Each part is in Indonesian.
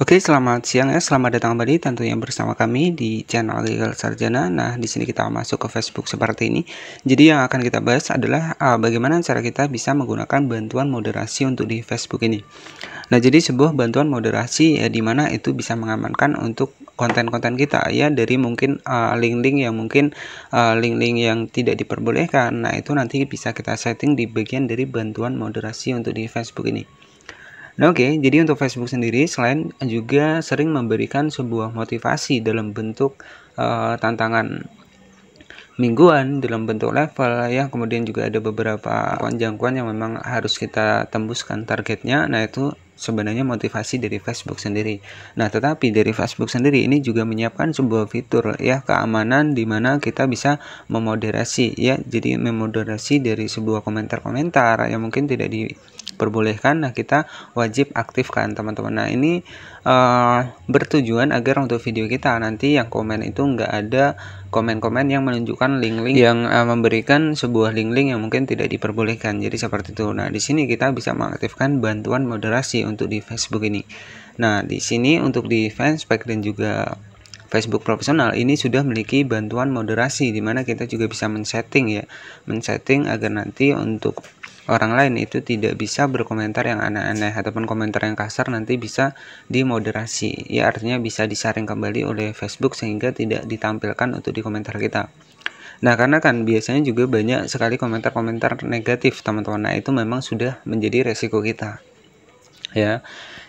Oke, selamat siang ya. Selamat datang kembali tentunya bersama kami di channel Legal Sarjana. Nah, di sini kita masuk ke Facebook seperti ini. Jadi yang akan kita bahas adalah bagaimana cara kita bisa menggunakan bantuan moderasi untuk di Facebook ini. Nah, jadi sebuah bantuan moderasi ya di mana itu bisa mengamankan untuk konten-konten kita ya dari mungkin link-link yang mungkin link-link yang tidak diperbolehkan. Nah, itu nanti bisa kita setting di bagian dari bantuan moderasi untuk di Facebook ini. Nah, oke, jadi untuk Facebook sendiri selain juga sering memberikan sebuah motivasi dalam bentuk tantangan mingguan, dalam bentuk level ya, kemudian juga ada beberapa jangkauan yang memang harus kita tembuskan targetnya. Nah, itu sebenarnya motivasi dari Facebook sendiri. Nah, tetapi dari Facebook sendiri ini juga menyiapkan sebuah fitur ya keamanan di mana kita bisa memoderasi ya. Jadi memoderasi dari sebuah komentar-komentar yang mungkin tidak diperbolehkan. Nah, kita wajib aktifkan teman-teman. Nah, ini bertujuan agar untuk video kita nanti yang komen itu nggak ada komen-komen yang menunjukkan link-link yang memberikan sebuah link-link yang mungkin tidak diperbolehkan. Jadi seperti itu. Nah, di sini kita bisa mengaktifkan bantuan moderasi untuk di Facebook ini. Nah, di sini untuk di fanspage dan juga Facebook profesional ini sudah memiliki bantuan moderasi di mana kita juga bisa men-setting agar nanti untuk orang lain itu tidak bisa berkomentar yang aneh-aneh ataupun komentar yang kasar nanti bisa dimoderasi ya, artinya bisa disaring kembali oleh Facebook sehingga tidak ditampilkan untuk di komentar kita. Nah, karena kan biasanya juga banyak sekali komentar-komentar negatif teman-teman. Nah, itu memang sudah menjadi resiko kita ya.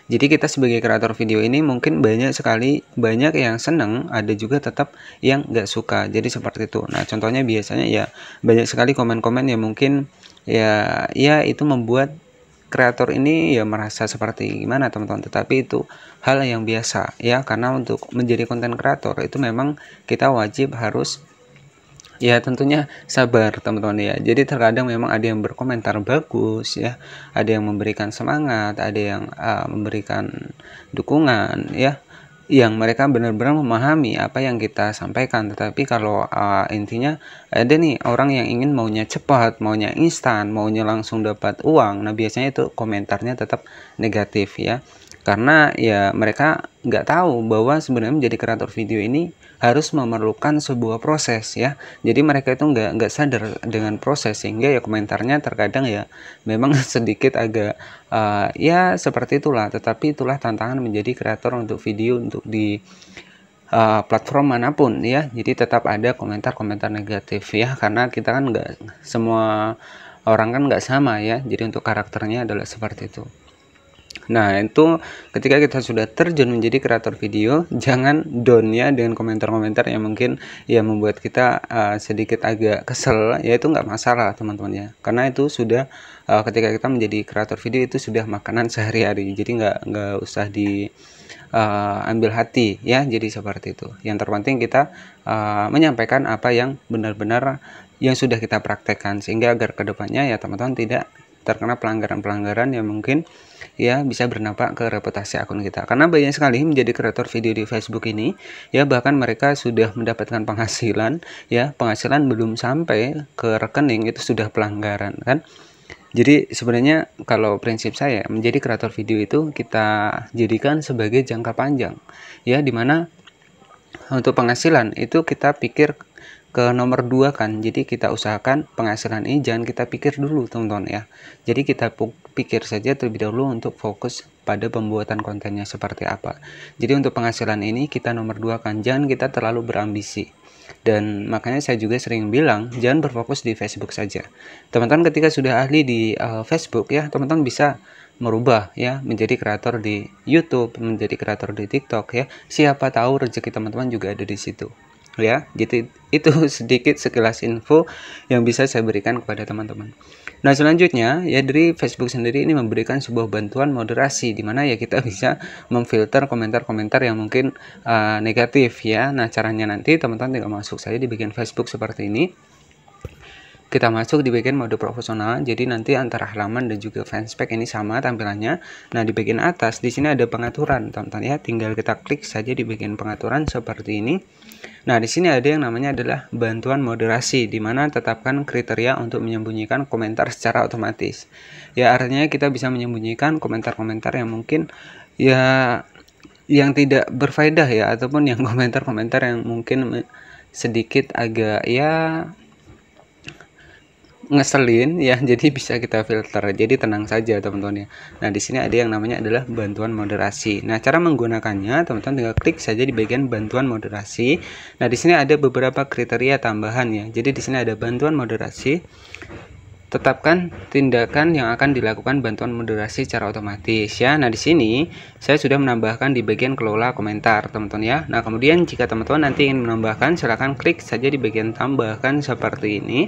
Jadi kita sebagai kreator video ini mungkin banyak yang senang, ada juga tetap yang nggak suka. Jadi seperti itu. Nah, contohnya biasanya ya banyak sekali komen-komen yang mungkin ya itu membuat kreator ini ya merasa seperti gimana teman-teman. Tetapi itu hal yang biasa ya, karena untuk menjadi konten kreator itu memang kita wajib harus ya tentunya sabar teman-teman ya. Jadi terkadang memang ada yang berkomentar bagus ya, ada yang memberikan semangat, ada yang memberikan dukungan ya, yang mereka benar-benar memahami apa yang kita sampaikan. Tetapi kalau intinya ada nih orang yang ingin maunya cepat, maunya instan, maunya langsung dapat uang. Nah, biasanya itu komentarnya tetap negatif ya, karena ya mereka nggak tahu bahwa sebenarnya menjadi kreator video ini harus memerlukan sebuah proses ya. Jadi mereka itu nggak sadar dengan proses, sehingga ya komentarnya terkadang ya memang sedikit agak ya seperti itulah. Tetapi itulah tantangan menjadi kreator untuk video untuk di platform manapun ya. Jadi tetap ada komentar-komentar negatif ya, karena kita kan nggak semua orang kan nggak sama ya. Jadi untuk karakternya adalah seperti itu. Nah, itu ketika kita sudah terjun menjadi kreator video, jangan down ya dengan komentar-komentar yang mungkin ya membuat kita sedikit agak kesel. Ya itu nggak masalah teman-teman ya, karena itu sudah ketika kita menjadi kreator video itu sudah makanan sehari-hari. Jadi nggak usah di ambil hati ya. Jadi seperti itu. Yang terpenting kita menyampaikan apa yang benar-benar yang sudah kita praktekkan, sehingga agar kedepannya ya teman-teman tidak terkena pelanggaran-pelanggaran yang mungkin ya bisa berdampak ke reputasi akun kita. Karena banyak sekali menjadi kreator video di Facebook ini ya, bahkan mereka sudah mendapatkan penghasilan ya, penghasilan belum sampai ke rekening itu sudah pelanggaran kan. Jadi sebenarnya kalau prinsip saya menjadi kreator video itu kita jadikan sebagai jangka panjang ya, dimana untuk penghasilan itu kita pikir ke nomor 2 kan. Jadi kita usahakan penghasilan ini jangan kita pikir dulu teman-teman ya. Jadi kita pikir saja terlebih dahulu untuk fokus pada pembuatan kontennya seperti apa. Jadi untuk penghasilan ini kita nomor 2 kan, jangan kita terlalu berambisi. Dan makanya saya juga sering bilang jangan berfokus di Facebook saja. Teman-teman ketika sudah ahli di Facebook ya, teman-teman bisa merubah ya menjadi kreator di YouTube, menjadi kreator di TikTok ya. Siapa tahu rezeki teman-teman juga ada di situ ya. Jadi itu sedikit sekilas info yang bisa saya berikan kepada teman-teman. Nah, selanjutnya ya dari Facebook sendiri ini memberikan sebuah bantuan moderasi di mana ya kita bisa memfilter komentar-komentar yang mungkin negatif ya. Nah, caranya nanti teman-teman tinggal masuk saja di bagian Facebook seperti ini. Kita masuk di bagian mode profesional, jadi nanti antara halaman dan juga fanspage ini sama tampilannya. Nah, di bagian atas di sini ada pengaturan, teman-teman ya. Tinggal kita klik saja di bagian pengaturan seperti ini. Nah, di sini ada yang namanya adalah bantuan moderasi, di mana tetapkan kriteria untuk menyembunyikan komentar secara otomatis. Ya, artinya kita bisa menyembunyikan komentar-komentar yang mungkin ya yang tidak berfaedah ya, ataupun yang komentar-komentar yang mungkin sedikit agak ya ngeselin ya, jadi bisa kita filter. Jadi tenang saja teman-teman ya. Nah, di sini ada yang namanya adalah bantuan moderasi. Nah, cara menggunakannya teman-teman tinggal klik saja di bagian bantuan moderasi. Nah, di sini ada beberapa kriteria tambahan ya. Jadi di sini ada bantuan moderasi. Tetapkan tindakan yang akan dilakukan bantuan moderasi secara otomatis ya. Nah, di sini saya sudah menambahkan di bagian kelola komentar, teman-teman ya. Nah, kemudian jika teman-teman nanti ingin menambahkan, silahkan klik saja di bagian tambahkan seperti ini.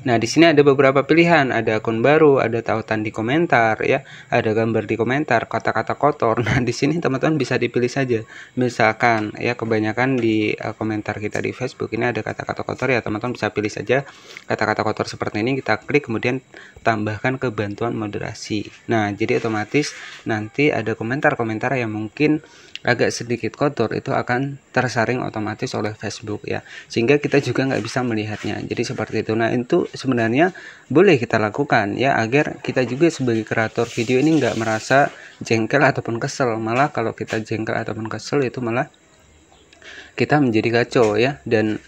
Nah, di sini ada beberapa pilihan, ada akun baru, ada tautan di komentar ya, ada gambar di komentar, kata-kata kotor. Nah, di sini teman-teman bisa dipilih saja. Misalkan ya, kebanyakan di komentar kita di Facebook ini ada kata-kata kotor ya, teman-teman bisa pilih saja kata-kata kotor seperti ini, kita klik kemudian tambahkan ke bantuan moderasi. Nah, jadi otomatis nanti ada komentar-komentar yang mungkin agak sedikit kotor itu akan tersaring otomatis oleh Facebook ya, sehingga kita juga nggak bisa melihatnya. Jadi seperti itu. Nah, itu sebenarnya boleh kita lakukan ya, agar kita juga sebagai kreator video ini nggak merasa jengkel ataupun kesel. Malah kalau kita jengkel ataupun kesel itu malah kita menjadi kacau ya, dan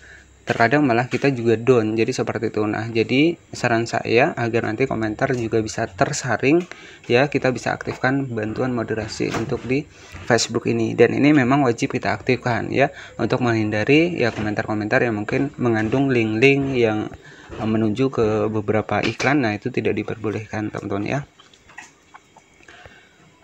terkadang malah kita juga down. Jadi seperti itu. Nah, jadi saran saya agar nanti komentar juga bisa tersaring ya, kita bisa aktifkan bantuan moderasi untuk di Facebook ini, dan ini memang wajib kita aktifkan ya, untuk menghindari ya komentar-komentar yang mungkin mengandung link-link yang menuju ke beberapa iklan. Nah, itu tidak diperbolehkan teman-teman ya.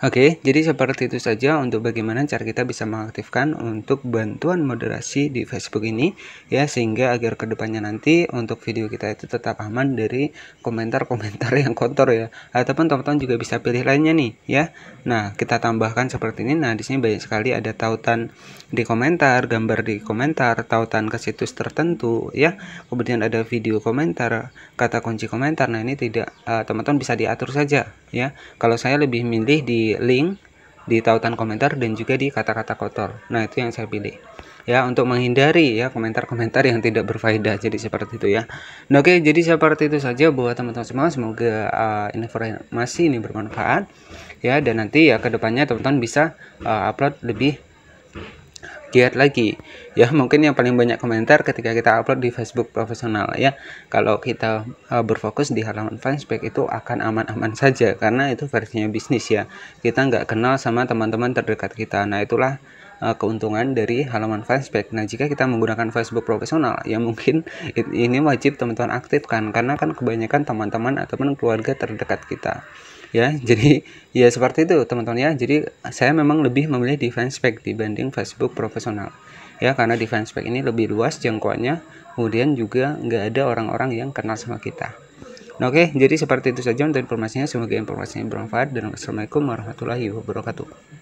Oke, jadi seperti itu saja untuk bagaimana cara kita bisa mengaktifkan untuk bantuan moderasi di Facebook ini ya, sehingga agar kedepannya nanti untuk video kita itu tetap aman dari komentar-komentar yang kotor ya, ataupun teman-teman juga bisa pilih lainnya nih ya. Nah, kita tambahkan seperti ini. Nah, di sini banyak sekali ada tautan di komentar, gambar di komentar, tautan ke situs tertentu ya, kemudian ada video komentar, kata kunci komentar. Nah, ini tidak teman-teman bisa diatur saja ya. Kalau saya lebih milih di link, di tautan komentar, dan juga di kata-kata kotor. Nah, itu yang saya pilih ya, untuk menghindari ya komentar-komentar yang tidak berfaedah. Jadi seperti itu ya. Nah, oke, jadi seperti itu saja buat teman-teman semua. Semoga informasi ini bermanfaat ya, dan nanti ya kedepannya teman-teman bisa upload lebih giat lagi ya. Mungkin yang paling banyak komentar ketika kita upload di Facebook profesional ya. Kalau kita berfokus di halaman fanspage itu akan aman-aman saja, karena itu versinya bisnis ya, kita nggak kenal sama teman-teman terdekat kita. Nah, itulah keuntungan dari halaman fanspage. Nah, jika kita menggunakan Facebook profesional ya, mungkin ini wajib teman-teman aktifkan, karena kan kebanyakan teman-teman ataupun keluarga terdekat kita ya. Jadi ya seperti itu teman-teman ya. Jadi saya memang lebih memilih di fanspage dibanding Facebook profesional ya, karena di fanspage ini lebih luas jangkauannya, kemudian juga nggak ada orang-orang yang kenal sama kita. Nah, oke, jadi seperti itu saja untuk informasinya. Semoga informasinya bermanfaat, dan wassalamualaikum warahmatullahi wabarakatuh.